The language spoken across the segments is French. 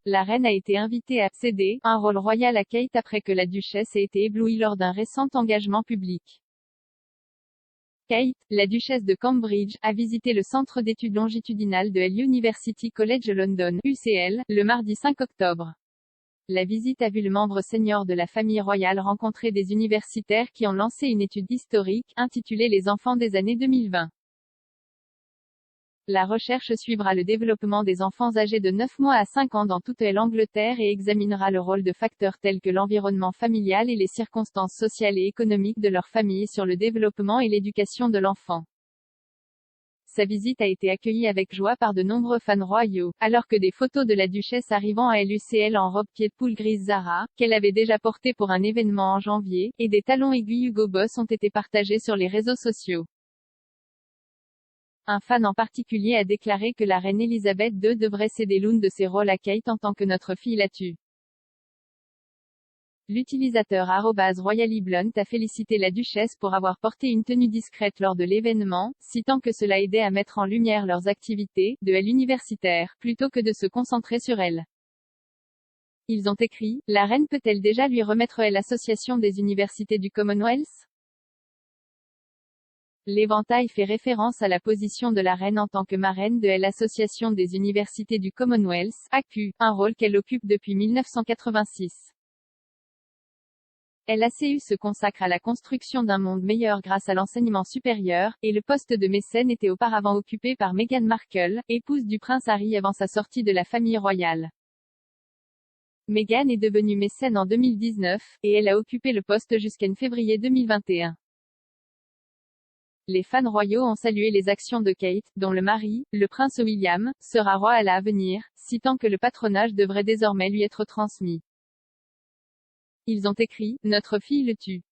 la reine a été invitée à céder un rôle royal à Kate après que la duchesse ait été éblouie lors d'un récent engagement public. Kate, la duchesse de Cambridge, a visité le centre d'études longitudinales de l'University College London, UCL, le mardi 5 octobre. La visite a vu le membre senior de la famille royale rencontrer des universitaires qui ont lancé une étude historique, intitulée Les enfants des années 2020. La recherche suivra le développement des enfants âgés de 9 mois à 5 ans dans toute l'Angleterre et examinera le rôle de facteurs tels que l'environnement familial et les circonstances sociales et économiques de leur famille sur le développement et l'éducation de l'enfant. Sa visite a été accueillie avec joie par de nombreux fans royaux, alors que des photos de la duchesse arrivant à l'UCL en robe pied de poule grise Zara, qu'elle avait déjà portée pour un événement en janvier, et des talons aiguilles Hugo Boss ont été partagées sur les réseaux sociaux. Un fan en particulier a déclaré que la reine Elisabeth II devrait céder l'une de ses rôles à Kate en tant que notre fille l'a tue. L'utilisateur @RoyallyBlunt a félicité la duchesse pour avoir porté une tenue discrète lors de l'événement, citant que cela aidait à mettre en lumière leurs activités, de l'universitaire, plutôt que de se concentrer sur elle. Ils ont écrit, la reine peut-elle déjà lui remettre l'association des universités du Commonwealth? L'éventail fait référence à la position de la reine en tant que marraine de l'Association des universités du Commonwealth, AQ, un rôle qu'elle occupe depuis 1986. L'ACU se consacre à la construction d'un monde meilleur grâce à l'enseignement supérieur, et le poste de mécène était auparavant occupé par Meghan Markle, épouse du prince Harry avant sa sortie de la famille royale. Meghan est devenue mécène en 2019, et elle a occupé le poste jusqu'en février 2021. Les fans royaux ont salué les actions de Kate, dont le mari, le prince William, sera roi à l'avenir, citant que le patronage devrait désormais lui être transmis. Ils ont écrit, notre fille le tue.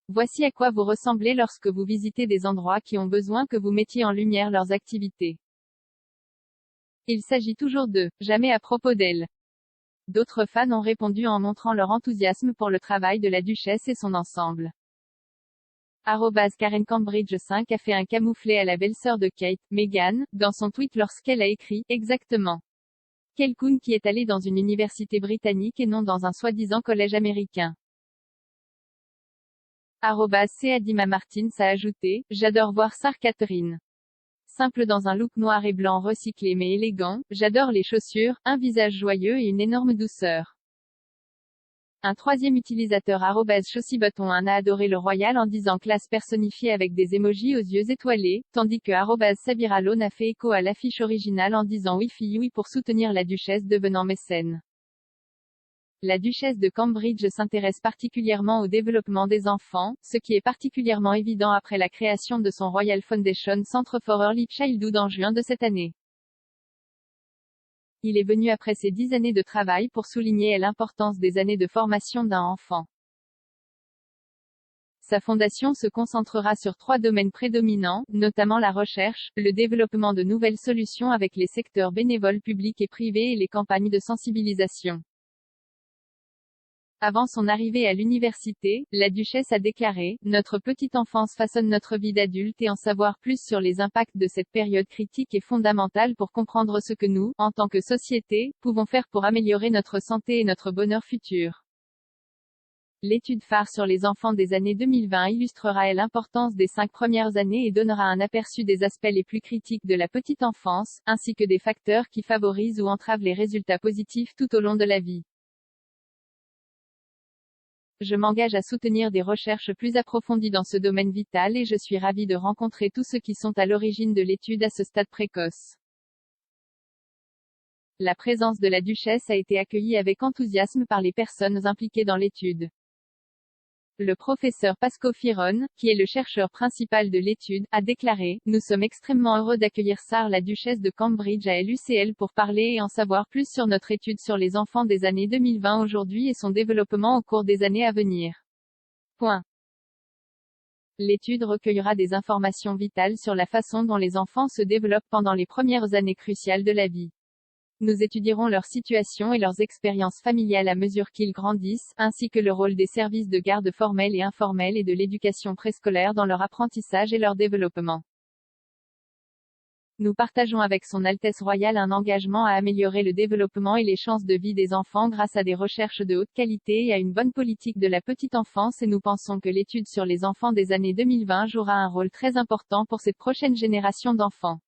Voici à quoi vous ressemblez lorsque vous visitez des endroits qui ont besoin que vous mettiez en lumière leurs activités. Il s'agit toujours d'eux, jamais à propos d'elle. D'autres fans ont répondu en montrant leur enthousiasme pour le travail de la duchesse et son ensemble. @KarenCambridge5 a fait un camouflet à la belle-sœur de Kate, Meghan, dans son tweet lorsqu'elle a écrit, exactement. Quel coon qui est allé dans une université britannique et non dans un soi-disant collège américain. @CAdima Martins a ajouté, j'adore voir Sir Catherine. Simple dans un look noir et blanc recyclé mais élégant, j'adore les chaussures, un visage joyeux et une énorme douceur. Un troisième utilisateur @Chaussybutton1 a adoré le royal en disant classe personnifiée avec des emojis aux yeux étoilés, tandis que @SabiraLone a fait écho à l'affiche originale en disant oui pour soutenir la duchesse devenant mécène. La duchesse de Cambridge s'intéresse particulièrement au développement des enfants, ce qui est particulièrement évident après la création de son Royal Foundation Centre for Early Childhood en juin de cette année. Il est venu après ses 10 années de travail pour souligner l'importance des années de formation d'un enfant. Sa fondation se concentrera sur 3 domaines prédominants, notamment la recherche, le développement de nouvelles solutions avec les secteurs bénévoles publics et privés et les campagnes de sensibilisation. Avant son arrivée à l'université, la duchesse a déclaré, notre petite enfance façonne notre vie d'adulte et en savoir plus sur les impacts de cette période critique est fondamental pour comprendre ce que nous, en tant que société, pouvons faire pour améliorer notre santé et notre bonheur futur. L'étude phare sur les enfants des années 2020 illustrera l'importance des 5 premières années et donnera un aperçu des aspects les plus critiques de la petite enfance, ainsi que des facteurs qui favorisent ou entravent les résultats positifs tout au long de la vie. Je m'engage à soutenir des recherches plus approfondies dans ce domaine vital et je suis ravi de rencontrer tous ceux qui sont à l'origine de l'étude à ce stade précoce. La présence de la duchesse a été accueillie avec enthousiasme par les personnes impliquées dans l'étude. Le professeur Pasco Firon, qui est le chercheur principal de l'étude, a déclaré, nous sommes extrêmement heureux d'accueillir Sarah la duchesse de Cambridge à l'UCL pour parler et en savoir plus sur notre étude sur les enfants des années 2020 aujourd'hui et son développement au cours des années à venir. Point. L'étude recueillera des informations vitales sur la façon dont les enfants se développent pendant les premières années cruciales de la vie. Nous étudierons leur situation et leurs expériences familiales à mesure qu'ils grandissent, ainsi que le rôle des services de garde formels et informels et de l'éducation préscolaire dans leur apprentissage et leur développement. Nous partageons avec Son Altesse Royale un engagement à améliorer le développement et les chances de vie des enfants grâce à des recherches de haute qualité et à une bonne politique de la petite enfance et nous pensons que l'étude sur les enfants des années 2020 jouera un rôle très important pour ces prochaines générations d'enfants.